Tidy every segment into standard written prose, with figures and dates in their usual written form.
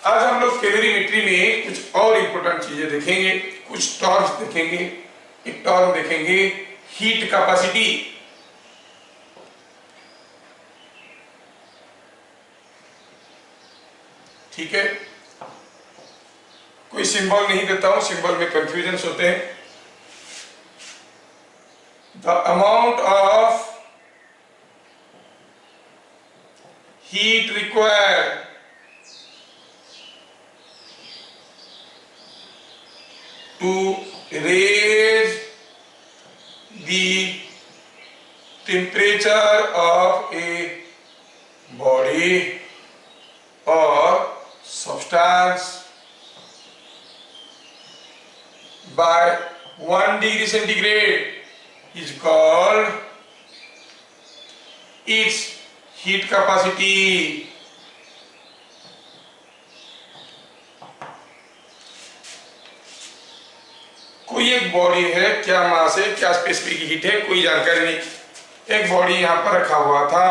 आज हम लोग कैलोरीमेट्री में कुछ और इंपॉर्टेंट चीजें देखेंगे, कुछ टर्म्स देखेंगे। एक टर्म देखेंगे हीट कैपेसिटी। ठीक है, कोई सिंबल नहीं देता हूं, सिंबल में कंफ्यूजन होते हैं। The amount of heat required to raise the temperature of a body or substance by 1 degree centigrade is called its heat capacity. कोई एक बॉडी है, क्या मास है, क्या स्पेसिफिक हीट है, कोई जानकारी नहीं। एक बॉडी यहां पर रखा हुआ था,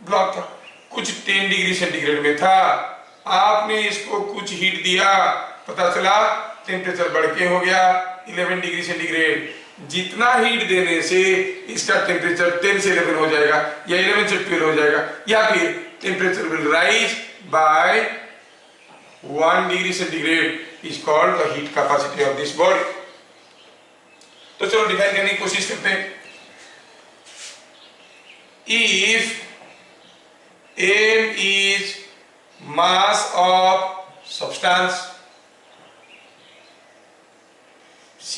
ब्लॉक था, कुछ 10 डिग्री सेंटीग्रेड में था। आपने इसको कुछ हीट दिया, पता चला टेम्परेचर बढ़ के हो गया 11 डिग्री सेंटीग्रेड। जितना हीट देने से इसका टेम्परेचर 10 से 11 हो जाएगा या 11 से 12 हो जाएगा, या फिर temperature will rise by 1 degree centigrade is called the heat capacity of this body. तो चलो डिफाइन करने की कोशिश करते हैं। If m is mass of substance, c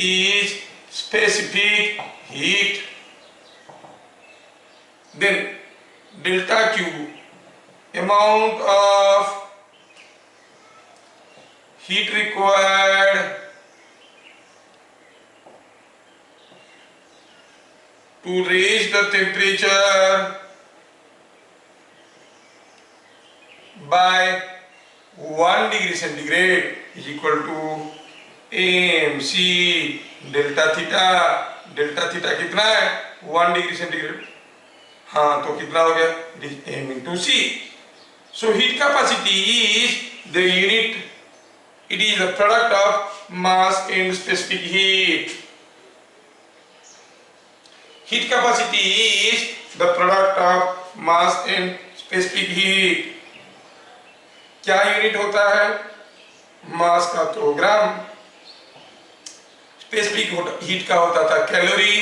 is specific heat, then delta Q amount of heat required to raise the temperature by 1 degree centigrade is equal to mc delta theta. Delta theta कितना है? 1 degree centigrade. हाँ, तो कितना हो गया? It is m into c. So heat capacity is the unit, it is the product of mass and specific heat. Heat capacity is the product of mass and specific heat. क्या unit होता है? मास का तो ग्राम, specific heat का होता था calorie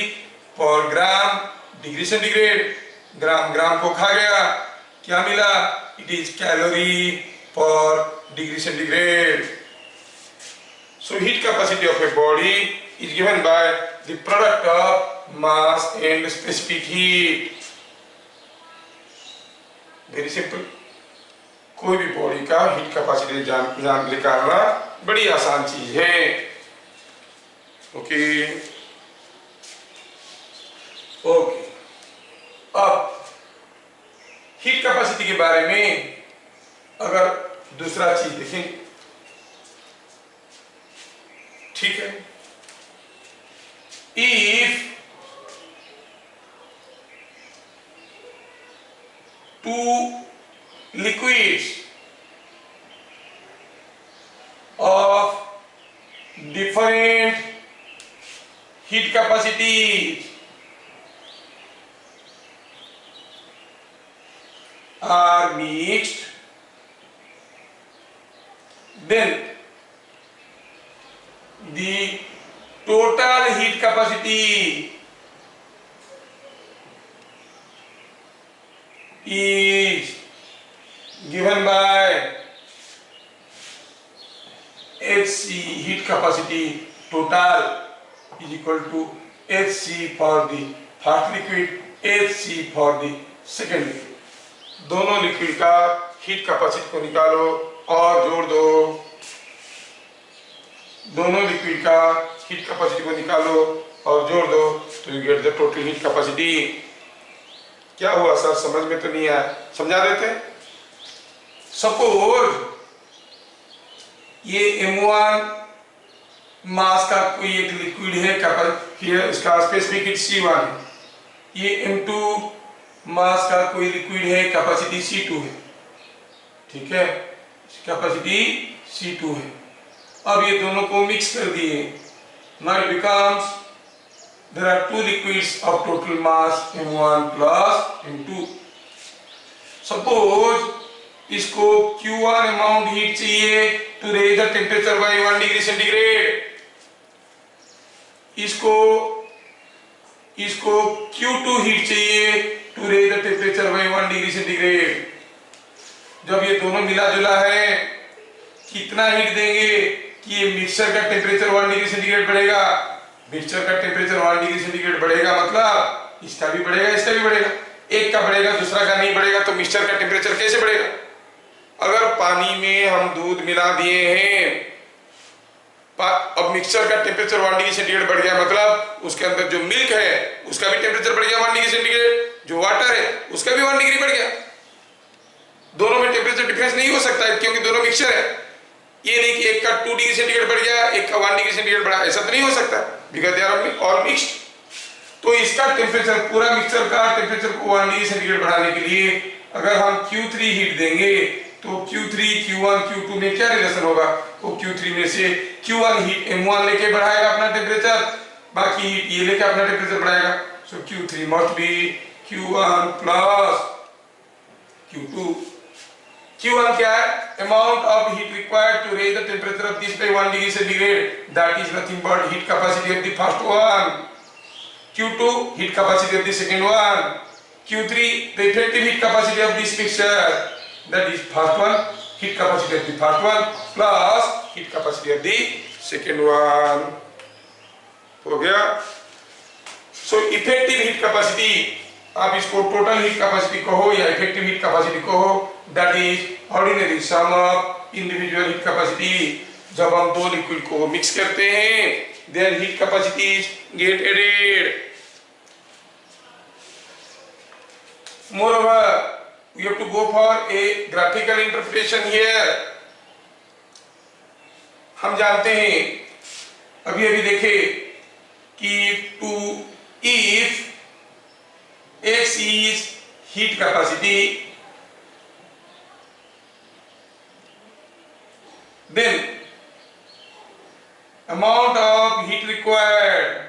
पर gram degree centigrade. ग्राम ग्राम को खा गया, क्या मिला? इट इज कैलोरी पर degree centigrade. So heat capacity of a body is given by the product of mass and specific heat. Very simple. कोई भी बॉडी का हीट कैपेसिटी जान निकालना बड़ी आसान चीज है। ओके ओके, अब हीट कैपेसिटी के बारे में अगर दूसरा चीज देखें, ठीक है। If two liquids of different heat capacities are mixed, then the total heat capacity is given by Hc, heat capacity total is equal to Hc for the first liquid, Hc for the second liquid। दोनों liquid का heat capacity को निकालो और जोड़ दो। दोनों liquid का heat capacity को निकालो और जोड़ दो तो you get the total heat capacity. क्या हुआ सर, समझ में तो नहीं आया? समझा देते हैं। सपोज ये M1 मास का कोई एक लिक्विड है, इसका स्पेसिफिक हीट C1 है। ये M2 मास का कोई लिक्विड है, कैपेसिटी C2 है। ठीक है, कैपेसिटी C2 है। अब ये दोनों को मिक्स कर दिए, now it becomes there are two liquids of total mass m1 plus m2। suppose इसको Q1 amount heat चाहिए to raise the temperature by 1 degree centigrade, इसको Q2 heat चाहिए to raise the temperature by 1 degree centigrade। जब ये दोनों मिला जुला है, कितना हीट देंगे कि ये मिक्सचर का टेम्परेचर 1 डिग्री सेंटीग्रेड बढ़ेगा। मिक्सचर का टेम्परेचर 1 डिग्री सेंटीग्रेड बढ़ेगा मतलब इसका भी बढ़ेगा, इसका भी बढ़ेगा। एक का बढ़ेगा दूसरा का नहीं बढ़ेगा, तो मिक्सचर का टेम्परेचर कैसे बढ़ेगा? अगर पानी में हम दूध मिला दिए हैं, अब मिक्सचर का टेम्परेचर 1 डिग्री सेंटीग्रेड बढ़ गया मतलब उसके अंदर जो मिल्क है उसका भी टेम्परेचर बढ़ गया 1 डिग्री सेंटीग्रेड, जो वाटर है उसका भी 1 डिग्री बढ़ गया। दोनों में टेम्परेचर डिफरेंस नहीं हो सकता है क्योंकि दोनों मिक्सचर है। ये नहीं कि एक का 2 डिग्री सेंटीग्रेड बढ़ गया, एक का 1 डिग्री सेंटीग्रेड बढ़ा, ऐसा तो नहीं हो सकता because they are all mixed. तो इसका टेम्परेचर, पूरा मिक्सचर का टेम्परेचर को 1 डिग्री सेंटीग्रेड बढ़ाने के लिए अगर हम Q3 हीट देंगे तो Q3 Q1 Q2 में क्या रिलेशन होगा? वो Q3 में से Q1 हीट M1 लेके बढ़ाएगा अपना टेम्परेचर, बाकी हीट ये लेके अपना टेम्परेचर बढ़ाएगा। सो Q3 must be Q1 plus Q2। Q1 क्या है? Amount of heat required to raise the temperature of this by 1 degree centigrade, that is nothing but heat capacity of the first one. Q2 heat capacity of the second one. Q3 the effective heat capacity of this mixture, that is first one heat capacity of the first one plus heat capacity of the second one। हो गया। So effective heat capacity, आप इसको total heat capacity कहो या effective heat capacity कहो, that is ordinary sum of individual heat capacity. जब हम दो लिक्विड को मिक्स करते हैं their heat capacities get added. Moreover we have to go for a graphical interpretation here। हम जानते हैं अभी देखे कि to if X is heat capacity, then amount of heat required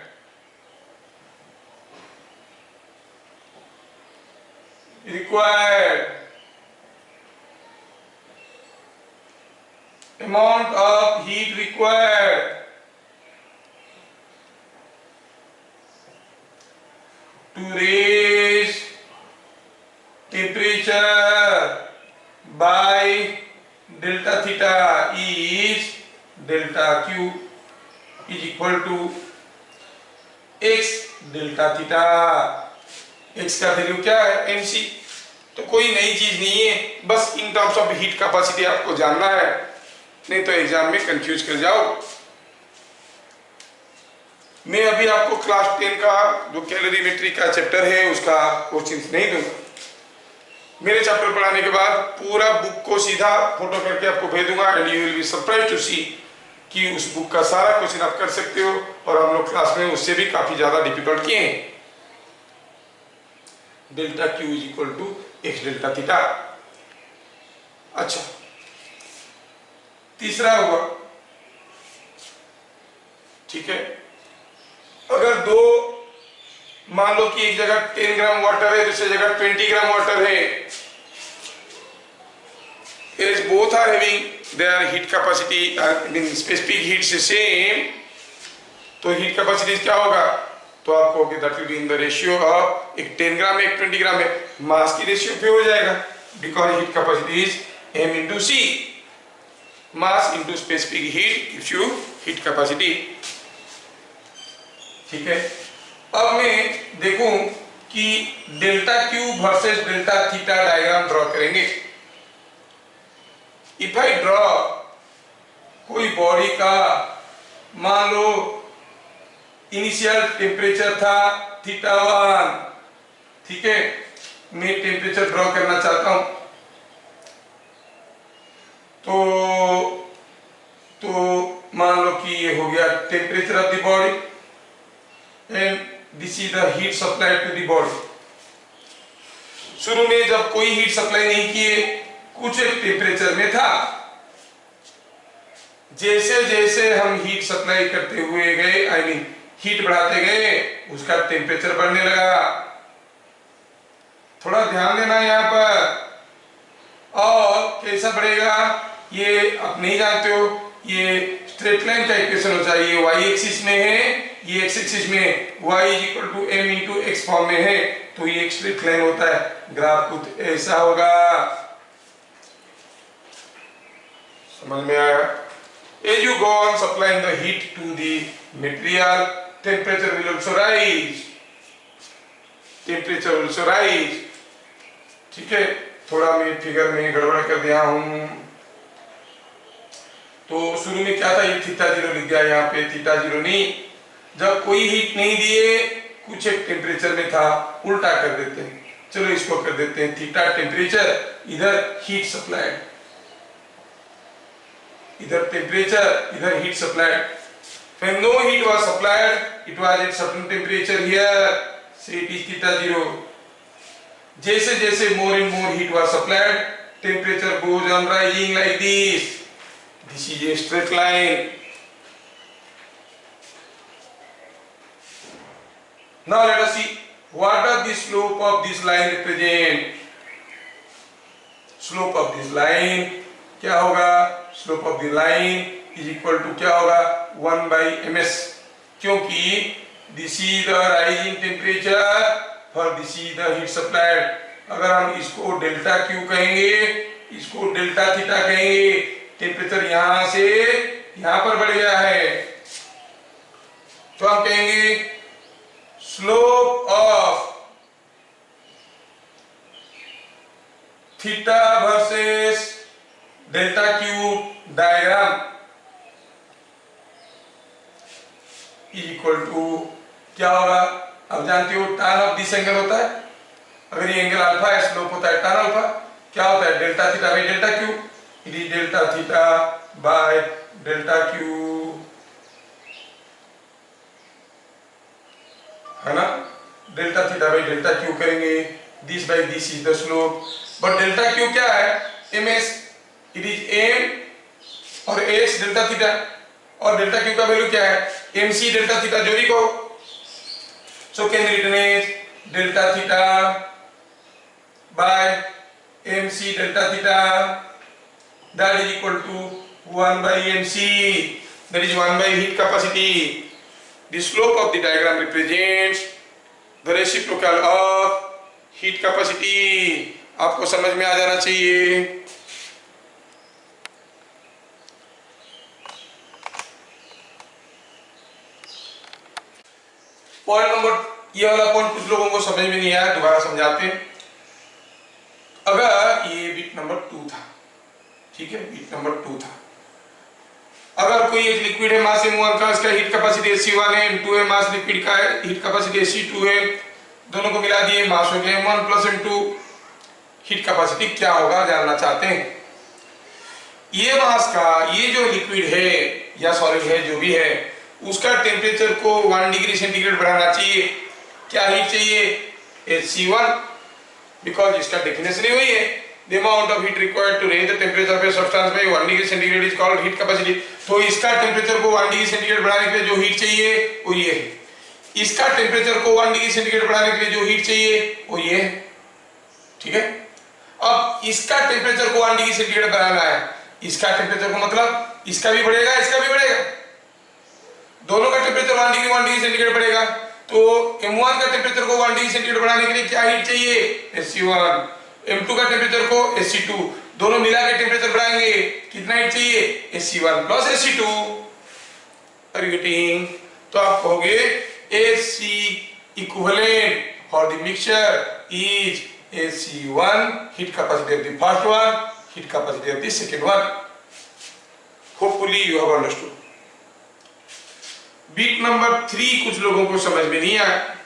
amount of heat required to raise temperature by delta theta is delta Q is equal to x delta theta। x का value क्या है? mc। तो कोई नई चीज नहीं है, बस in terms of heat capacity आपको जानना है, नहीं तो एग्जाम में कंफ्यूज कर जाओ। मैं अभी आपको क्लास 10 का जो कैलोरीमेट्री का चैप्टर है उसका क्वेश्चंस नहीं दूंगा। मेरे चैप्टर पढ़ाने के बाद पूरा बुक को सीधा फोटो करके आपको भेज दूंगा and you will be surprised to see कि उस बुक का सारा क्वेश्चन आप कर सकते हो और हम लोग क्लास में उससे भी काफी ज्यादा डिफिकल्ट किए हैं। Delta Q is equal to x delta theta. अच्छा, तीसरा हुआ, ठीक है। अगर दो, मान लो कि एक जगह 10 ग्राम वाटर है, दूसरी जगह 20 ग्राम वाटर है, as both are having their heat capacity, specific heat से सेम, तो heat capacity क्या होगा? तो आप कहोगे that will be in the ratio of एक 10 ग्राम है, एक 20 ग्राम है, मास की रेशियो पे हो जाएगा because heat capacity is m into c, mass into specific heat gives you heat capacity। ठीक है। अब मैं देखूं कि delta Q versus delta theta diagram draw करेंगे। इफ आई ड्रॉ कोई बॉडी का, मान लो इनिशियल टेम्परेचर था θ1, ठीक है, मैं टेम्परेचर ड्रॉ करना चाहता हूं, तो मान लो कि ये हो गया temperature of the body and this is the heat supply to the body. शुरू में जब कोई हीट सप्लाई नहीं किए, कुछ एक टेम्परेचर में था, जैसे जैसे हम हीट सप्लाई करते हुए गए, आई मीन हीट बढ़ाते गए, उसका टेम्परेचर बढ़ने लगा। थोड़ा ध्यान देना यहाँ पर। और कैसा बढ़ेगा ये आप नहीं जानते हो, ये स्ट्रेट लाइन का इक्वेशन हो चाहिए, y एक्सिस में है, ये x एक्सिस में y equal to m into x form में है, तो ये एक स्ट्रेट लाइन होता है, ग्राफ कुछ ऐसा होगा। समझ में आया? As you go on supplying the heat to the material, temperature will also rise. Temperature will also rise. ठीक है, थोड़ा मैं फिगर में गड़बड़ कर दिया हूं। तो शुरू में क्या था, ये थीटा जीरो लिख दिया यहाँ पे, थीटा जीरो नहीं। जब कोई हीट नहीं दिए, कुछ एक टेम्परेचर में था, उल्टा कर देते हैं। चलो इसको कर देते हैं थीटा टेम्परेचर, इधर हीट सप्लाइड, इधर टेम्परेचर, इधर heat supplied. When no heat was supplied, it was at certain temperature here, say it is theta zero. जैसे जैसे more and more heat was supplied, temperature goes on rising like this. This is a straight line. Now let us see what does the slope of this line represent. Slope of this line क्या होगा? Slope of the line is equal to क्या होगा? 1 by ms, क्योंकि this is the rising temperature for this is the heat supplied. अगर हम इसको delta Q कहेंगे, इसको डेल्टा थीटा कहेंगे, टेम्परेचर यहां से यहां पर बढ़ गया है, तो हम कहेंगे slope of theta versus delta Q diagram equal to क्या होगा? अब जानते हो tan ऑफ दिस एंगल होता है, अगर ये एंगल अल्फा है, स्लोप होता है tan अल्फा, क्या होता है? Delta theta by delta q. It is delta theta by delta q, है ना? Delta theta by delta q करेंगे, this by this is the slope, but delta q क्या है? ms, इट इज m और x delta theta, और delta q का value क्या है? mc डेल्टा थीटा, जो भी कहो। So can written as delta theta by mc delta theta, that is equal to 1 by mc, that is 1 by heat capacity. The slope of the diagram represents the reciprocal of heat capacity. आपको समझ में आ जाना चाहिए। Point number, ये वाला point कुछ लोगों को समझ में नहीं आया, दोबारा समझाते हैं। अगर ये बिट नंबर 2 था, ठीक है, बिट नंबर 2 था, अगर कोई एक लिक्विड है मास m1 का, इसका हीट कैपेसिटी H1 है, m2 है मास लिक्विड का है, हीट कैपेसिटी H2 है, दोनों को मिला दिए, मास हो गया m1 plus m2, heat capacity क्या होगा जानना चाहते हैं। ये मास का, ये जो लिक्विड है या सॉलिड है, जो भी है, उसका टेम्परेचर को 1 डिग्री सेंटीग्रेड बढ़ाना चाहिए। क्या हीट चाहिए? Hc1, बिकॉज इसका डेफिनेशन ही वही है, the amount of heat required to raise the temperature of a substance by 1 degree centigrade is called heat capacity. तो इसका टेम्परेचर को 1 डिग्री सेंटीग्रेड बढ़ाने के लिए जो हीट चाहिए वो ये है, इसका टेम्परेचर को 1 डिग्री सेंटीग्रेड बढ़ाने के लिए जो हीट चाहिए वो ये है, ठीक है। अब इसका टेम्परेचर को 1 डिग्री सेंटीग्रेड बढ़ाना है, इसका टेम्परेचर को मतलब इसका भी बढ़ेगा, इसका भी बढ़ेगा, दोनों का टेम्परेचर 1 डिग्री सेंटीग्रेड बढ़ेगा। तो m1 का टेम्परेचर को 1 डिग्री सेंटीग्रेड बढ़ाने के लिए क्या हीट चाहिए? Hc1। m2 का टेम्परेचर को Hc2, दोनों मिला के टेम्परेचर बढ़ाएंगे, कितना हीट चाहिए? Hc1 plus Hc2। Are you getting? तो आप कहोगे Hc equivalent for the mixture is Hc1 heat capacity of the first one, heat capacity of the second one. Hopefully you have understood. Beat number 3 कुछ लोगों को समझ में नहीं आया।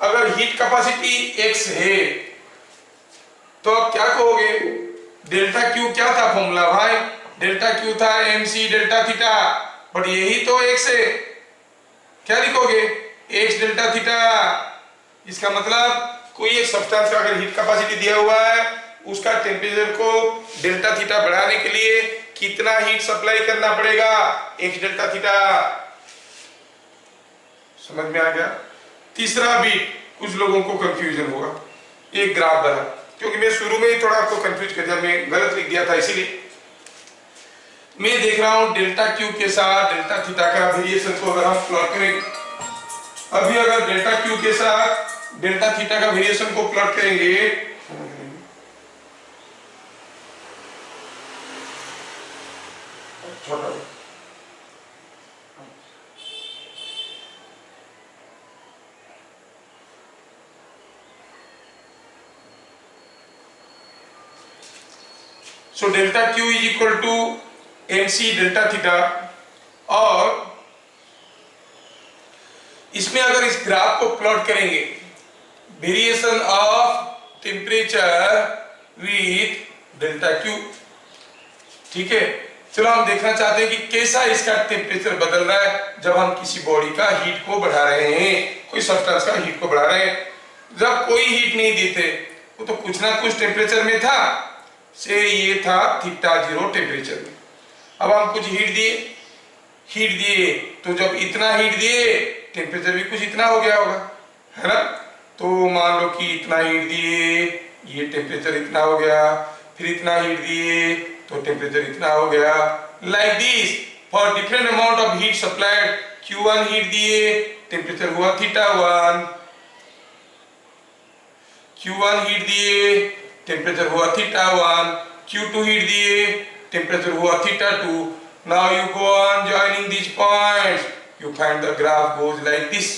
अगर हीट कैपेसिटी x है तो आप क्या कहोगे? डेल्टा क्यू क्या था फॉर्मूला भाई? डेल्टा क्यू था mc डेल्टा थीटा, बट यही तो x है, क्या लिखोगे? x delta theta. इसका मतलब कोई एक सब्सटेंस का अगर हीट कैपेसिटी दिया हुआ है, उसका टेम्परेचर को डेल्टा थीटा बढ़ाने के लिए कितना हीट सप्लाई करना पड़ेगा, x डेल्टा थीटा। समझ में आ गया। तीसरा बीट, कुछ लोगों को कंफ्यूजन होगा, एक ग्राफ बना, क्योंकि मैं शुरू में ही थोड़ा आपको कंफ्यूज कर दिया, मैं गलत लिख दिया था, इसीलिए मैं देख रहा हूं डेल्टा क्यू के साथ डेल्टा थीटा का वेरिएशन को अगर हम प्लॉट करेंगे, अभी अगर डेल्टा क्यू के साथ डेल्टा थीटा का वेरिएशन को प्लॉट करेंगे, छोटा so delta Q is equal to MC delta theta, और इसमें अगर इस ग्राफ को प्लॉट करेंगे, variation of temperature with delta Q, ठीक है। चलो हम देखना चाहते हैं कि कैसा इसका टेम्परेचर बदल रहा है जब हम किसी बॉडी का हीट को बढ़ा रहे हैं, कोई सब्सटेंस का हीट को बढ़ा रहे हैं। जब कोई हीट नहीं देते, वो तो कुछ ना कुछ टेम्परेचर में था, से ये था थीटा 0 टेम्परेचर में। अब हम कुछ हीट दिए तो जब इतना हीट दिए टेम्परेचर भी कुछ इतना हो गया होगा, है ना। तो मान लो कि इतना हीट दिए, ये टेम्परेचर इतना हो गया, फिर इतना हीट दिए तो टेम्परेचर इतना हो गया, like this for different amount of heat supplied. Q1 heat दिए, टेम्परेचर हुआ थीटा 1, Q1 हीट दिए, टेम्परेचर हुआ थीटा 1, Q2 हीट दिए, टेम्परेचर हुआ theta 2. Now you go on joining these points, you find the graph goes like this.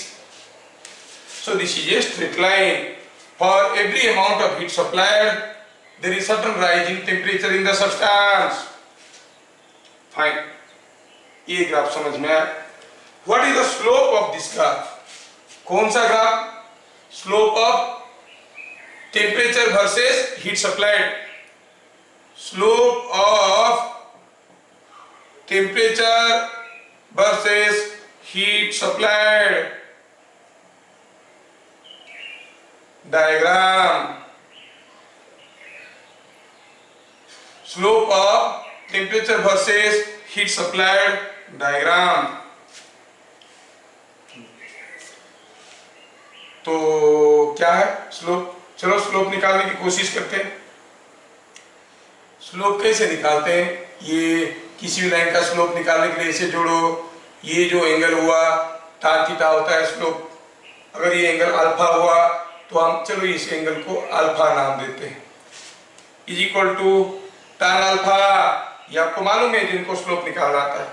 So this is a straight line. For every amount of heat supplied, there is certain rise in temperature in the substance. Fine. ये graph समझ में आया। What is the slope of this graph? कौन सा graph? Slope of temperature versus heat supplied. Slope of temperature versus heat supplied. Diagram. Slope of temperature versus heat supplied diagram. तो क्या है slope? चलो स्लोप निकालने की कोशिश करते हैं। स्लोप कैसे निकालते हैं? ये किसी भी लाइन का स्लोप निकालने के लिए इसे जोड़ो, ये जो एंगल हुआ tan थीटा होता है स्लोप। अगर ये एंगल अल्फा हुआ तो हम चलो इस एंगल को अल्फा नाम देते हैं, is equal to tan alpha. ये आपको मालूम है जिनको स्लोप निकालना आता है।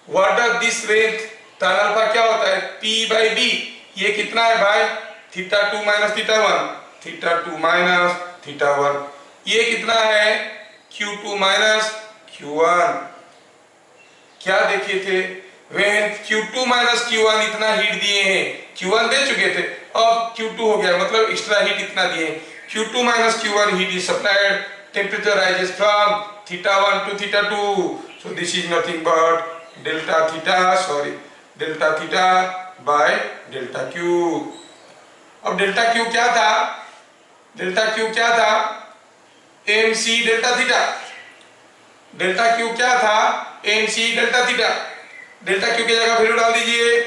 What does this range? tan alpha क्या होता है? p/b। ये कितना है भाई? Theta 2 minus theta 1, theta 2 minus theta 1। ये कितना है? Q2 minus Q1। क्या देखे थे? when Q2 माइनस Q1 इतना हीट दिए हैं, Q1 दे चुके थे, अब Q2 हो गया, मतलब एक्स्ट्रा हीट इतना दिए। Q2 minus Q1 heat is supplied, temperature rises from theta 1 to theta 2, so this is nothing but delta theta by delta Q। अब डेल्टा Q क्या था? डेल्टा Q क्या था? MC delta theta. Delta Q क्या था? MC delta theta. Delta Q की जगह value डाल दीजिए,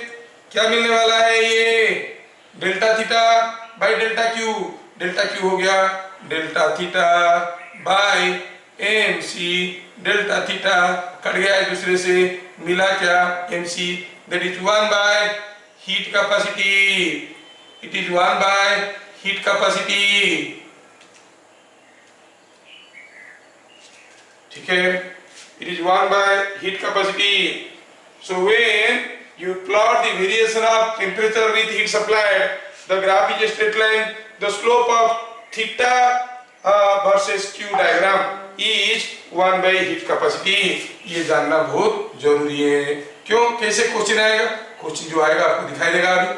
क्या मिलने वाला है? ये delta theta by delta Q। Delta Q हो गया delta theta by MC delta theta, cut गया एक दूसरे से, मिला क्या? MC, that is 1 by heat capacity. It is 1 by heat capacity, ठीक है। It is 1 by heat capacity. So when you plot the variation of temperature with heat supplied, the graph is a straight line. The slope of theta versus Q diagram is 1 by heat capacity. ये जानना बहुत जरूरी है। क्यों? कैसे question आएगा? Question जो आएगा आपको दिखाई देगा, अभी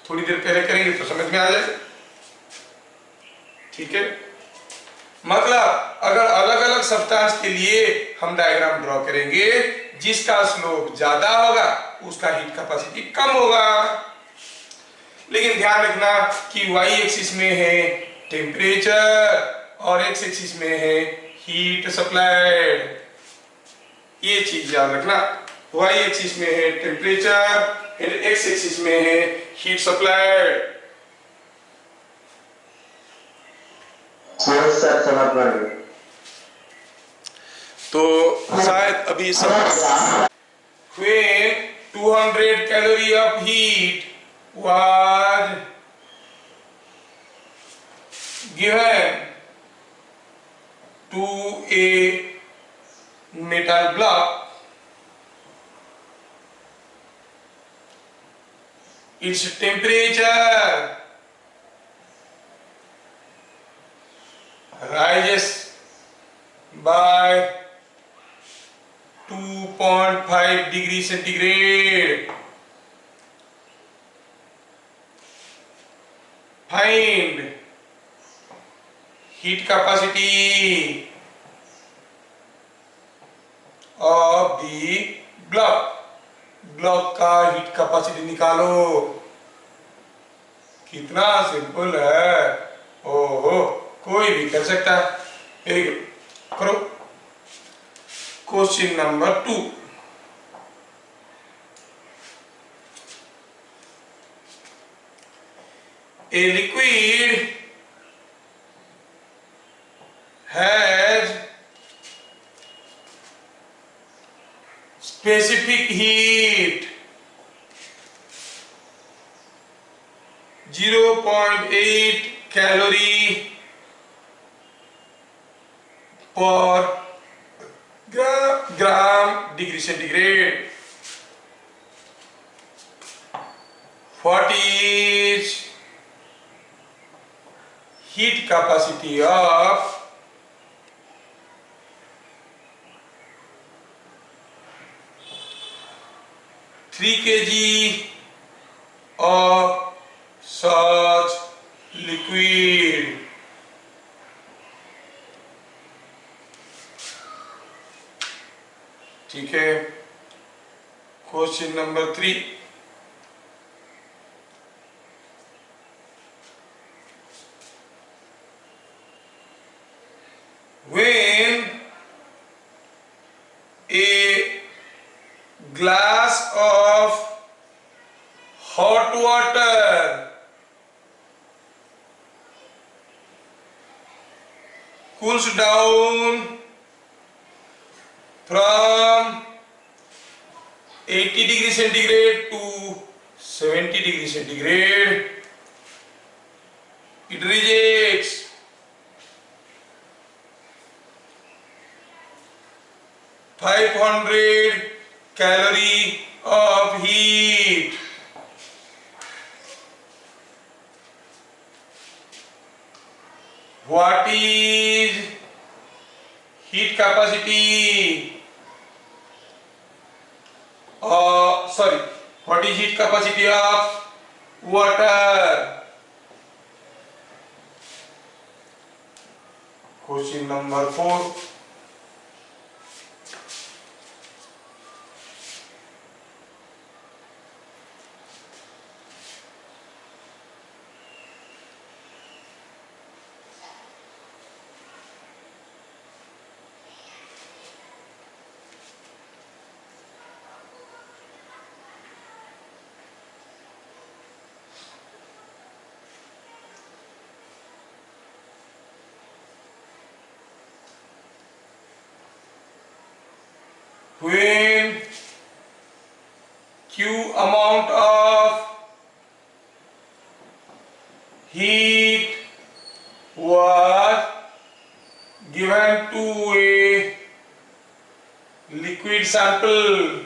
थोड़ी देर पहले करेंगे तो समझ में आ जाएगा, ठीक है। मतलब अगर अलग अलग सब्सटेंस के लिए हम डायग्राम ड्रॉ करेंगे, जिसका स्लोप ज्यादा होगा उसका हीट कैपेसिटी कम होगा। लेकिन ध्यान रखना कि y एक्सिस में है टेम्परेचर और x एक्सिस में है हीट सप्लाइड। ये चीज याद रखना। वाई एक्सिस में है टेम्परेचर एंड एक्स एक्सिस में है हीट सप्लाइड। सर समझ पा रही। तो शायद अभी सब when 200 calorie of heat was given to a metal block, its temperature rises by 2.5 degrees centigrade. Find heat capacity of the block. Block का हीट कैपेसिटी निकालो। कितना सिंपल है, ओहो कोई भी कर सकता है। वेरी गुड, करो। Question number 2, a liquid has specific heat 0.8 calorie per gram degree centigrade. What is heat capacity of 3 kg of such liquid? ठीक है। Question number 3, when a glass of hot water cools down from 80 degree centigrade to 70 degree centigrade, it rejects 500 calorie of heat. What is heat capacity? What is heat capacity of water? Question number 4. When Q amount of heat was given to a liquid sample,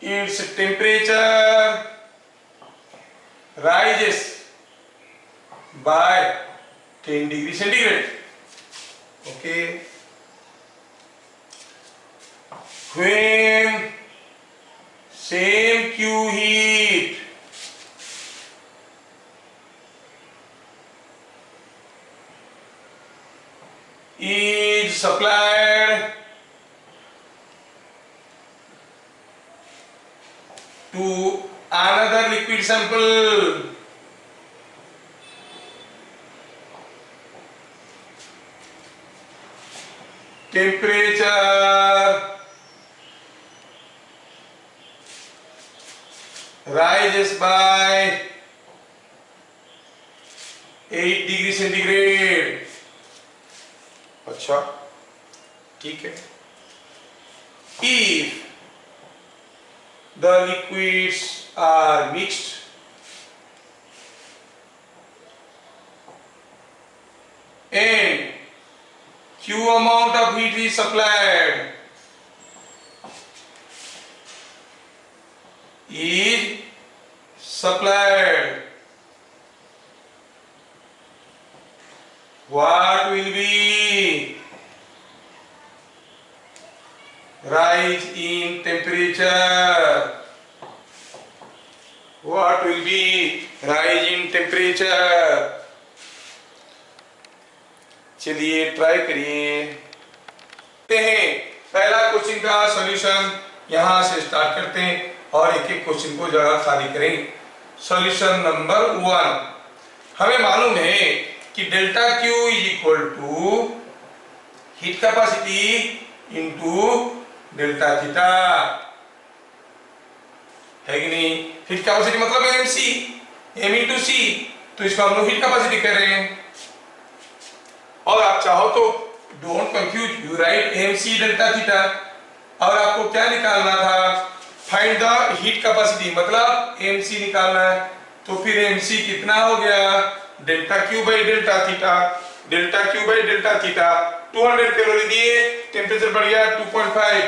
its temperature rises by 10 degree centigrade. Okay. When same Q heat is supplied to another liquid sample, temperature rises by 8 degree centigrade. अच्छा ठीक है। If the liquids are mixed and Q amount of heat is supplied what will be rise in temperature? What will be rise in temperature? चलिए try करिए। पहला question का solution यहां से start करते हैं और एक एक क्वेश्चन को जगह खाली करेंगे। सॉल्यूशन नंबर 1, हमें मालूम है कि delta Q is equal to heat capacity into delta theta, है कि नहीं? हीट कैपेसिटी मतलब एमसी, एम इंटू सी, तो इसको हम लोग हीट कैपेसिटी कर रहे हैं। और आप चाहो तो don't confuse, you right MC delta theta. और आपको क्या निकालना था? फाइंड द हीट कैपेसिटी, मतलब एमसी निकालना है। तो फिर एमसी कितना हो गया? Delta Q by delta theta. Delta Q by delta theta 200 calorie दिए, टेम्परेचर बढ़ गया 2.5,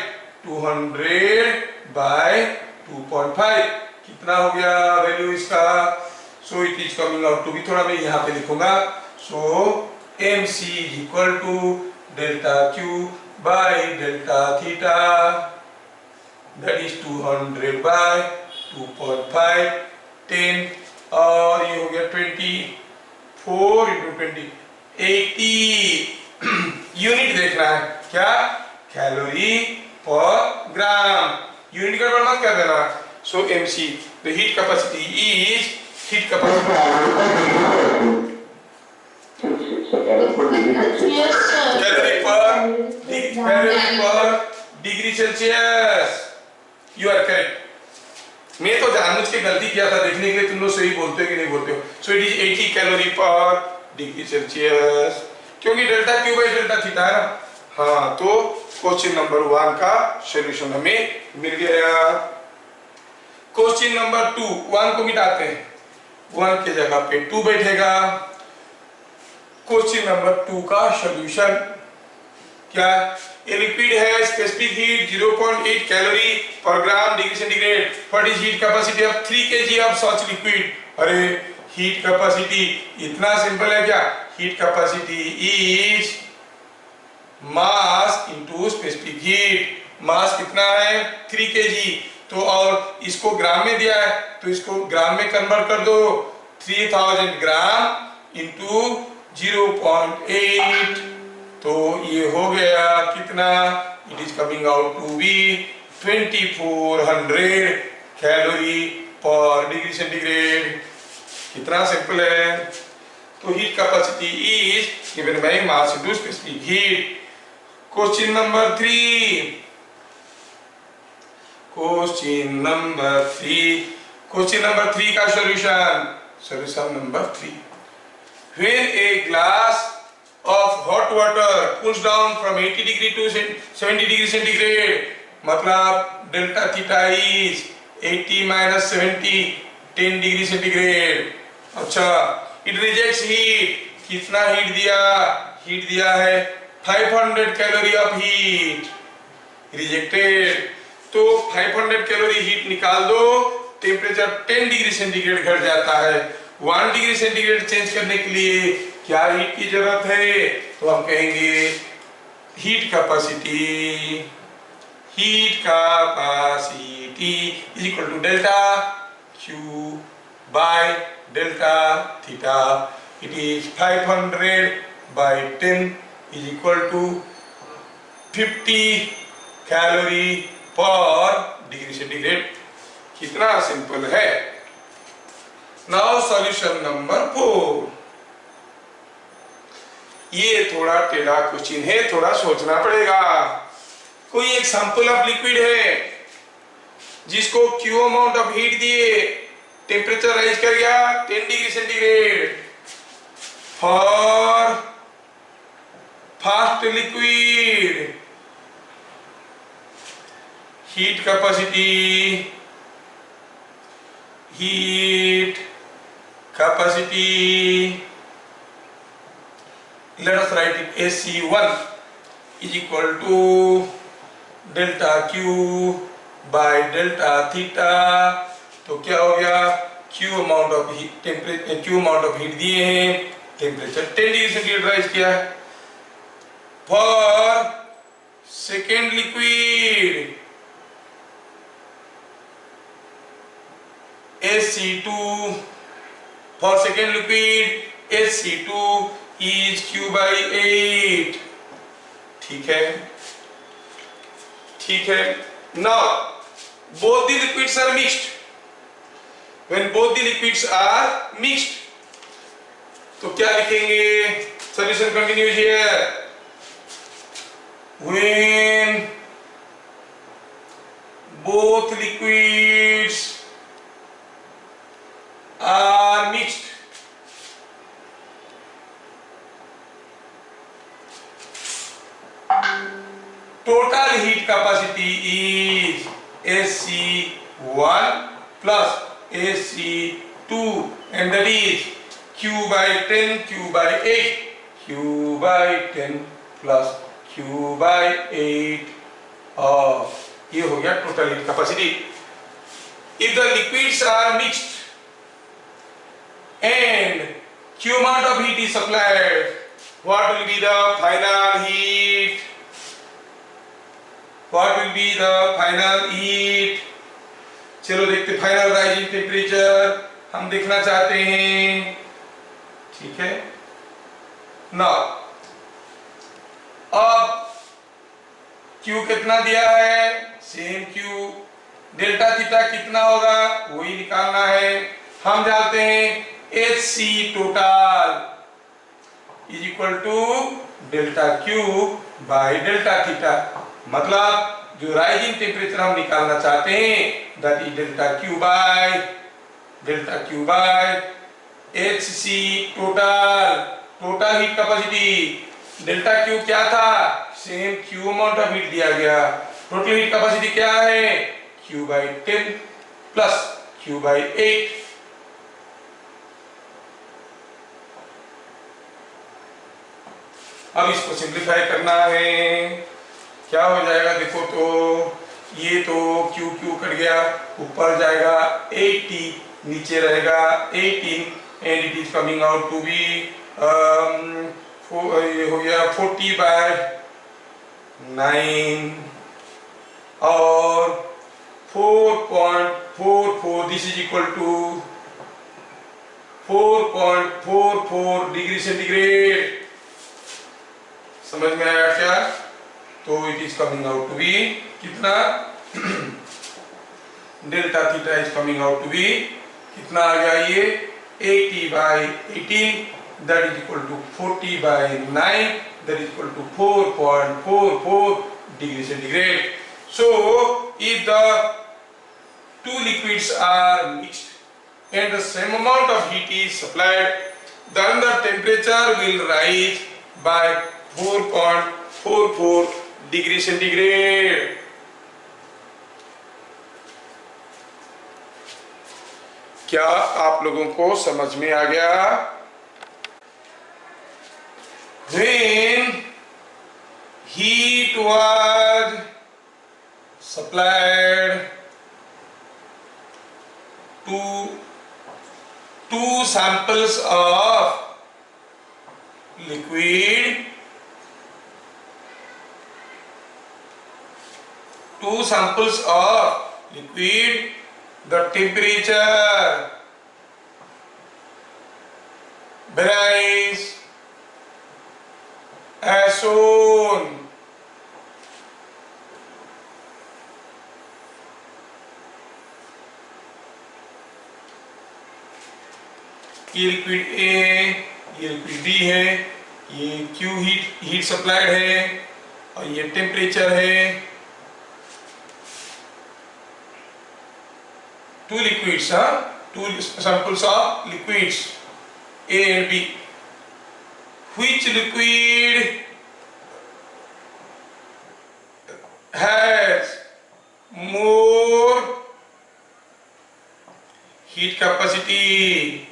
200 बाय 2.5 कितना हो गया वैल्यू इसका? So it is coming out to be, थोड़ा मैं यहाँ पे लिखूंगा। सो MC is equal to delta Q by delta theta, that is 200 by 2.5, 10 और ये हो गया 24 into 20, 80 यूनिट देखना है। क्या? कैलोरी पर ग्राम। यूनिट गड़बड़ मत कर देना। So MC, the heat capacity is heat capacity calorie पर degree Celsius. You are correct. मैं तो जानबूझ के गलती किया था देखने के लिए तुम लोग सही बोलते हो कि नहीं बोलते हो। सो इट इज 80 कैलोरी पर डिग्री सेल्सियस, क्योंकि delta Q by delta theta है ना। हाँ, तो क्वेश्चन नंबर 1 का सॉल्यूशन हमें मिल गया। क्वेश्चन नंबर 2, 1 को मिटाते हैं, 1 की जगह पे 2 बैठेगा। क्वेश्चन नंबर 2 का सॉल्यूशन क्या? ए लिक्विड है, स्पेसिफिक हीट 0.8 कैलोरी पर gram degree centigrade. What is heat capacity of 3 kg of such liquid? अरे हीट कैपेसिटी इतना सिंपल है क्या? Heat capacity is mass into specific heat. Mass कितना है? 3 kg। तो और इसको ग्राम में दिया है तो इसको ग्राम में कन्वर्ट कर दो। 3000 ग्राम इनटू 0.8, तो ये हो गया कितना? It is coming out to be 2400 calorie पर डिग्री सेंटीग्रेड। कितना सिंपल है। तो heat capacity is given by mass into specific heat. Question number 3, question number 3 का solution number 3, when a glass of hot water cools down from 80 degree to 70 degree centigrade, मतलब delta theta is 80 minus 70, 10 degree centigrade. अच्छा, it rejects heat. कितना heat दिया? Heat दिया है 500 calorie of heat, rejected. तो 500 calorie heat निकाल दो, temperature 10 degree centigrade घट जाता है। 1 डिग्री सेंटीग्रेड चेंज करने के लिए क्या हीट की जरूरत है? तो हम कहेंगे heat capacity is equal to delta Q by delta theta. It is 500 by 10 is equal to 50 calorie पर डिग्री सेंटीग्रेड। कितना सिंपल है। नाउ सॉल्यूशन नंबर 4, ये थोड़ा टेढ़ा क्वेश्चन है, थोड़ा सोचना पड़ेगा। कोई एक सैंपल ऑफ लिक्विड है जिसको क्यू अमाउंट ऑफ हीट दिए, टेम्परेचर राइज कर गया 10 degree centigrade for fast liquid, heat capacity let us write it AC1 is equal to delta Q by delta theta। तो क्या हो गया, Q amount of heat, temperature Q amount of heat दिए हैं, temperature 10 degree centigrade rise किया है। For second liquid AC2, for second liquid AC2 is Q by 8। ठीक है, ठीक है। Now both the liquids are mixed। When both the liquids are mixed, तो क्या लिखेंगे? Solution continues here। When both liquids are mixed, total heat capacity is AC1 plus AC2 and that is Q by 10 Q by 8, Q by 10 plus Q by 8 of, ये हो गया total heat capacity। If the liquids are mixed and Q amount of heat is supplied, what will be the final heat? What will be the final heat? चलो देखते, final rising temperature हम देखना चाहते हैं। ठीक है, नाउ अब Q कितना दिया है, सेम Q, डेल्टा थीटा कितना होगा वही निकालना है। हम जानते हैं HC total is equal to delta Q by delta theta, मतलब जो राइजिंग टेम्परेचर हम निकालना चाहते हैं that is delta Q by HC total, total heat capacity. Delta Q क्या था, same Q amount of heat दिया गया। टोटल हीट कैपेसिटी क्या है, Q by 10 plus Q by 8। अब इसको सिंप्लीफाई करना है, क्या हो जाएगा देखो, तो ये तो Q कट गया, ऊपर जाएगा 80, नीचे रहेगा 18 and it is coming out to be ये हो गया 40 बाय 9 और 4.44, this is equal to 4.44 degree centigrade. समझ में आया क्या? तो it is coming out to be कितना, delta theta is coming out to be कितना आ गया, ये 80 by 18 that is equal to 40 by 9 that is equal to 4.44 degree centigrade. So if the two liquids are mixed and the same amount of heat is supplied, then the temperature will rise by 4.44 degree centigrade. क्या आप लोगों को समझ में आ गया? When heat was supplied to two samples of liquid, the temperature varies as shown. ये liquid A, ये liquid B है, ये Q हीट सप्लाइड है और ये टेम्परेचर है। Two liquids, two samples of liquids A and B. Which liquid has more heat capacity?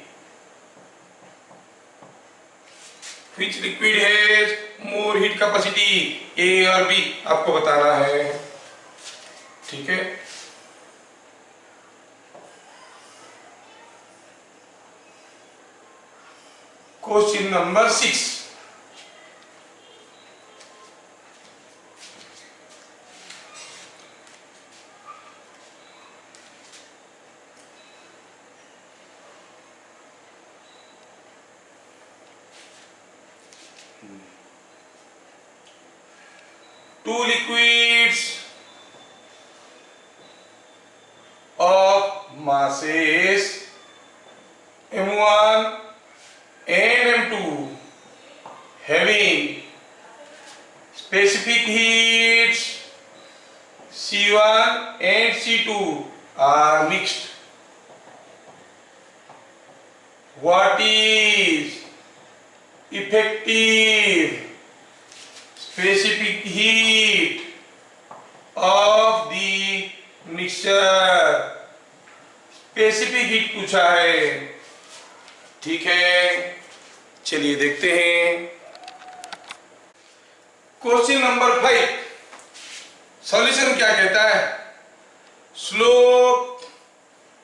Which liquid has more heat capacity? A और B आपको बताना है, ठीक है। Question number 6। Two liquids of masses M1 and M2 having specific heats C1 and C2 are mixed. What is effective specific heat of the mixture? Specific heat पूछा है, ठीक है। चलिए देखते हैं क्वेश्चन नंबर 5। सॉल्यूशन क्या कहता है? Slope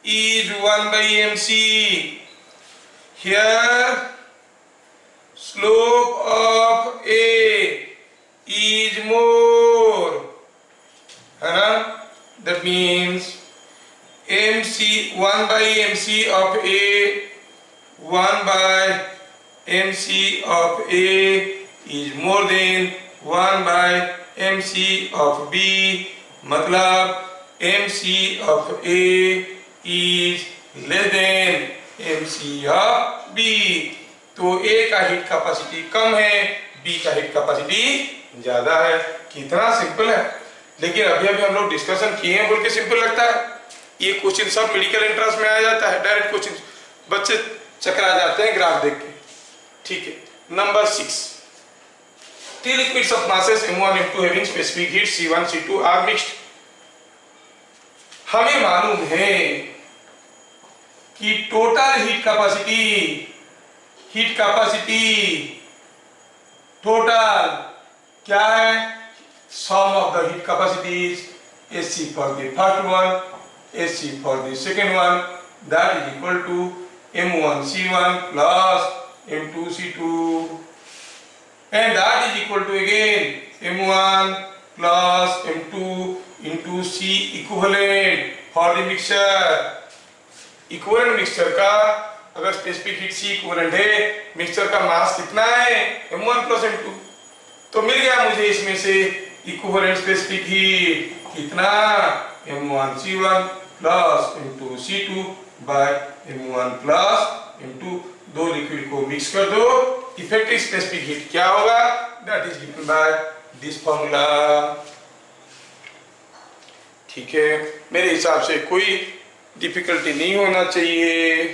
is 1/mc। Here slope of A is more, है ना? That means MC 1/mc of A, 1/mc of A is more than 1/mc of B। मतलब MC of A is less than MC of B। तो A का heat capacity कम है, B का heat capacity ज्यादा है। कितना सिंपल है, लेकिन अभी अभी हम लोग डिस्कशन किए हैं बोल के सिंपल लगता है। ये क्वेश्चन सब मेडिकल एंट्रेंस में आ जाता है, डायरेक्ट क्वेश्चन, बच्चे चकरा जाते हैं ग्राफ देख के, ठीक है। Number 6, three liquids of masses M1 M2 having specific heat C1 C2 are mixed। हमें मालूम है कि टोटल हीट कैपेसिटी टोटल क्या है? Sum of the heat capacities AC for the first one, AC for the second one, that is equal to M1 C1 plus M2 C2, and that is equal to again M1 plus M2 into C equivalent for the mixture। Equivalent mixture का अगर specific heat C equivalent है, mixture का मास कितना है? M1 plus M2। तो मिल गया मुझे इसमें से इक्विवेलेंट स्पेसिफिक हीट कितना? M1 C1 plus M2 C2 by M1 plus M2। दो लिक्विड को मिक्स कर दो, इफेक्टिव स्पेसिफिक हीट क्या होगा? That is given by this formula, ठीक है। मेरे हिसाब से कोई डिफिकल्टी नहीं होना चाहिए।